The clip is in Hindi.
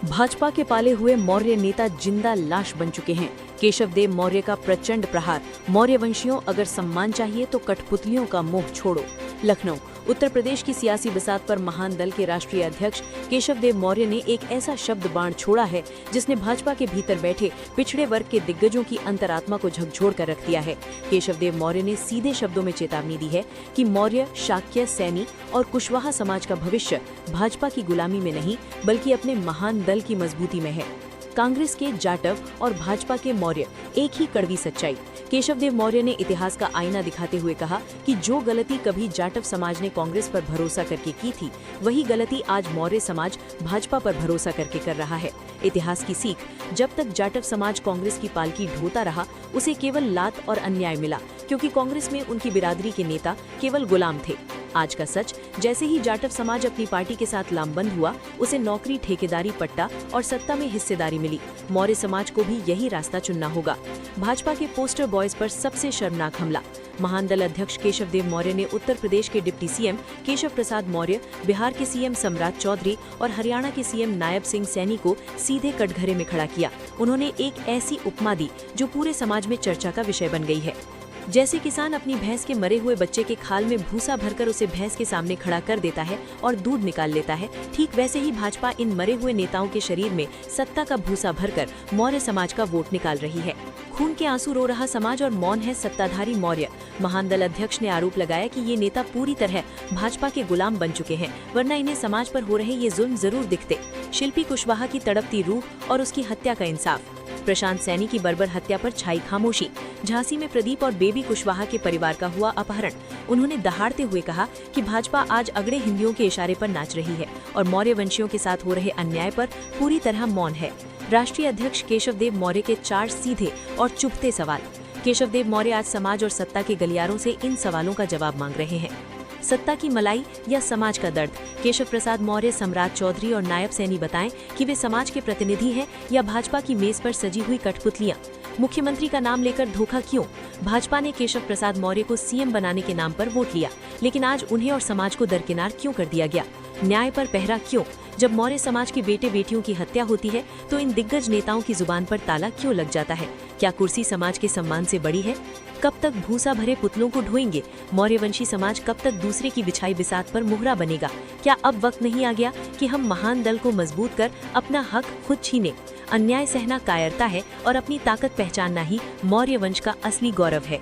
भाजपा के पाले हुए मौर्य नेता जिंदा लाश बन चुके हैं। केशव देव मौर्य का प्रचंड प्रहार। मौर्य वंशियों, अगर सम्मान चाहिए तो कठपुतलियों का मोह छोड़ो। लखनऊ, उत्तर प्रदेश की सियासी बिसात पर महान दल के राष्ट्रीय अध्यक्ष केशव देव मौर्य ने एक ऐसा शब्द बाण छोड़ा है जिसने भाजपा के भीतर बैठे पिछड़े वर्ग के दिग्गजों की अंतरात्मा को झकझोर कर रख दिया है। केशव देव मौर्य ने सीधे शब्दों में चेतावनी दी है कि मौर्य, शाक्य, सैनी और कुशवाहा समाज का भविष्य भाजपा की गुलामी में नहीं बल्कि अपने महान दल की मजबूती में है। कांग्रेस के जाटव और भाजपा के मौर्य, एक ही कड़वी सच्चाई। केशव देव मौर्य ने इतिहास का आईना दिखाते हुए कहा कि जो गलती कभी जाटव समाज ने कांग्रेस पर भरोसा करके की थी, वही गलती आज मौर्य समाज भाजपा पर भरोसा करके कर रहा है। इतिहास की सीख, जब तक जाटव समाज कांग्रेस की पालकी ढोता रहा, उसे केवल लात और अन्याय मिला, क्योंकि कांग्रेस में उनकी बिरादरी के नेता केवल गुलाम थे। आज का सच, जैसे ही जाटव समाज अपनी पार्टी के साथ लामबंद हुआ, उसे नौकरी, ठेकेदारी, पट्टा और सत्ता में हिस्सेदारी मिली। मौर्य समाज को भी यही रास्ता चुनना होगा। भाजपा के पोस्टर बॉयज पर सबसे शर्मनाक हमला। महान दल अध्यक्ष केशव देव मौर्य ने उत्तर प्रदेश के डिप्टी सीएम केशव प्रसाद मौर्य, बिहार के सीएम सम्राट चौधरी और हरियाणा के सीएम नायब सिंह सैनी को सीधे कटघरे में खड़ा किया। उन्होंने एक ऐसी उपमा दी जो पूरे समाज में चर्चा का विषय बन गई है। जैसे किसान अपनी भैंस के मरे हुए बच्चे के खाल में भूसा भरकर उसे भैंस के सामने खड़ा कर देता है और दूध निकाल लेता है, ठीक वैसे ही भाजपा इन मरे हुए नेताओं के शरीर में सत्ता का भूसा भरकर मौर्य समाज का वोट निकाल रही है। खून के आंसू रो रहा समाज और मौन है सत्ताधारी मौर्य। महान दल अध्यक्ष ने आरोप लगाया कि ये नेता पूरी तरह भाजपा के गुलाम बन चुके हैं, वरना इन्हें समाज पर हो रहे ये जुल्म जरूर दिखते। शिल्पी कुशवाहा की तड़पती रूह और उसकी हत्या का इंसाफ। प्रशांत सैनी की बर्बर हत्या पर छाई खामोशी। झांसी में प्रदीप और बेबी कुशवाहा के परिवार का हुआ अपहरण। उन्होंने दहाड़ते हुए कहा कि भाजपा आज अगड़े हिंदियों के इशारे पर नाच रही है और मौर्य वंशियों के साथ हो रहे अन्याय पर पूरी तरह मौन है। राष्ट्रीय अध्यक्ष केशव देव मौर्य के 4 सीधे और चुभते सवाल। केशव देव मौर्य आज समाज और सत्ता के गलियारों से इन सवालों का जवाब मांग रहे हैं। सत्ता की मलाई या समाज का दर्द? केशव प्रसाद मौर्य, सम्राट चौधरी और नायब सैनी बताएं कि वे समाज के प्रतिनिधि हैं या भाजपा की मेज पर सजी हुई कठपुतलियां। मुख्यमंत्री का नाम लेकर धोखा क्यों? भाजपा ने केशव प्रसाद मौर्य को सीएम बनाने के नाम पर वोट लिया, लेकिन आज उन्हें और समाज को दरकिनार क्यों कर दिया गया? न्याय पर पहरा क्यों? जब मौर्य समाज के बेटे बेटियों की हत्या होती है तो इन दिग्गज नेताओं की जुबान पर ताला क्यों लग जाता है? क्या कुर्सी समाज के सम्मान से बड़ी है? कब तक भूसा भरे पुतलों को ढोएंगे? मौर्यवंशी समाज कब तक दूसरे की बिछाई बिसात पर मुहरा बनेगा? क्या अब वक्त नहीं आ गया कि हम महान दल को मजबूत कर अपना हक खुद छीने? अन्याय सहना कायरता है और अपनी ताकत पहचानना ही मौर्य वंश का असली गौरव है।